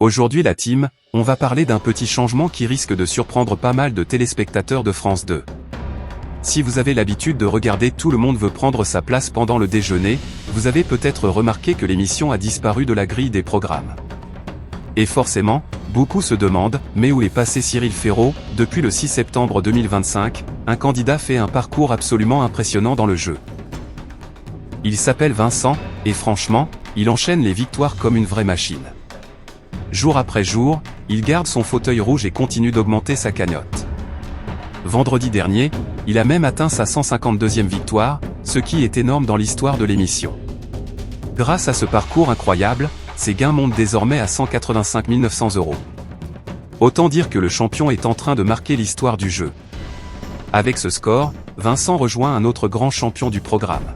Aujourd'hui la team, on va parler d'un petit changement qui risque de surprendre pas mal de téléspectateurs de France 2. Si vous avez l'habitude de regarder Tout le monde veut prendre sa place pendant le déjeuner, vous avez peut-être remarqué que l'émission a disparu de la grille des programmes. Et forcément, beaucoup se demandent, mais où est passé Cyril Ferraud? Depuis le 6 septembre 2025, un candidat fait un parcours absolument impressionnant dans le jeu. Il s'appelle Vincent, et franchement, il enchaîne les victoires comme une vraie machine. Jour après jour, il garde son fauteuil rouge et continue d'augmenter sa cagnotte. Vendredi dernier, il a même atteint sa 152e victoire, ce qui est énorme dans l'histoire de l'émission. Grâce à ce parcours incroyable, ses gains montent désormais à 185 900 €. Autant dire que le champion est en train de marquer l'histoire du jeu. Avec ce score, Vincent rejoint un autre grand champion du programme.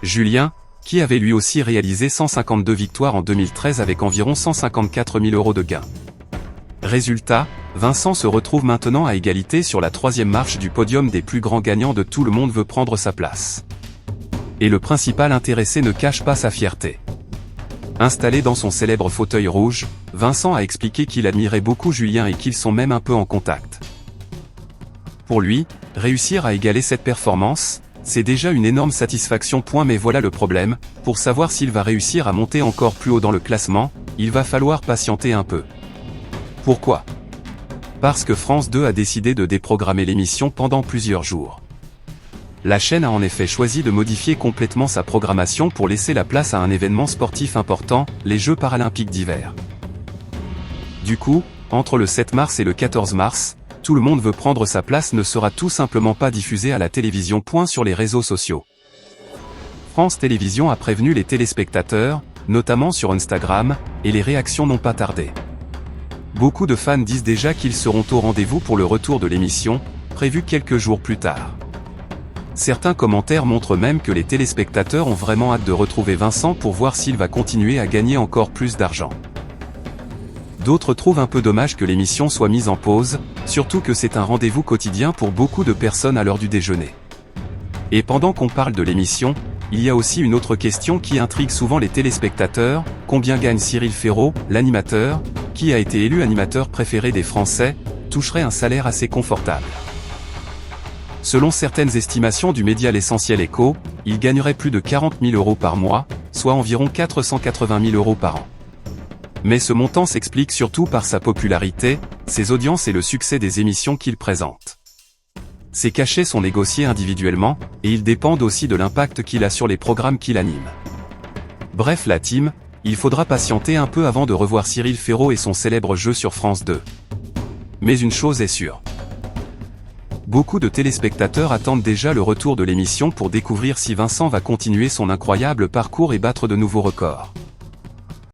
Julien, qui avait lui aussi réalisé 152 victoires en 2013 avec environ 154 000 € de gains. Résultat, Vincent se retrouve maintenant à égalité sur la 3e marche du podium des plus grands gagnants de Tout le monde veut prendre sa place. Et le principal intéressé ne cache pas sa fierté. Installé dans son célèbre fauteuil rouge, Vincent a expliqué qu'il admirait beaucoup Julien et qu'ils sont même un peu en contact. Pour lui, réussir à égaler cette performance, c'est déjà une énorme satisfaction. Mais voilà le problème, pour savoir s'il va réussir à monter encore plus haut dans le classement, il va falloir patienter un peu. Pourquoi? Parce que France 2 a décidé de déprogrammer l'émission pendant plusieurs jours. La chaîne a en effet choisi de modifier complètement sa programmation pour laisser la place à un événement sportif important, les Jeux paralympiques d'hiver. Du coup, entre le 7 mars et le 14 mars, Tout le monde veut prendre sa place ne sera tout simplement pas diffusé à la télévision. Sur les réseaux sociaux. France Télévisions a prévenu les téléspectateurs, notamment sur Instagram, et les réactions n'ont pas tardé. Beaucoup de fans disent déjà qu'ils seront au rendez-vous pour le retour de l'émission, prévu quelques jours plus tard. Certains commentaires montrent même que les téléspectateurs ont vraiment hâte de retrouver Vincent pour voir s'il va continuer à gagner encore plus d'argent. D'autres trouvent un peu dommage que l'émission soit mise en pause, surtout que c'est un rendez-vous quotidien pour beaucoup de personnes à l'heure du déjeuner. Et pendant qu'on parle de l'émission, il y a aussi une autre question qui intrigue souvent les téléspectateurs: combien gagne Cyril Ferraud, l'animateur, qui a été élu animateur préféré des Français, toucherait un salaire assez confortable. Selon certaines estimations du média L'Essentiel Écho, il gagnerait plus de 40 000 € par mois, soit environ 480 000 € par an. Mais ce montant s'explique surtout par sa popularité, ses audiences et le succès des émissions qu'il présente. Ces cachets sont négociés individuellement, et ils dépendent aussi de l'impact qu'il a sur les programmes qu'il anime. Bref la team, il faudra patienter un peu avant de revoir Cyril Ferraud et son célèbre jeu sur France 2. Mais une chose est sûre. Beaucoup de téléspectateurs attendent déjà le retour de l'émission pour découvrir si Vincent va continuer son incroyable parcours et battre de nouveaux records.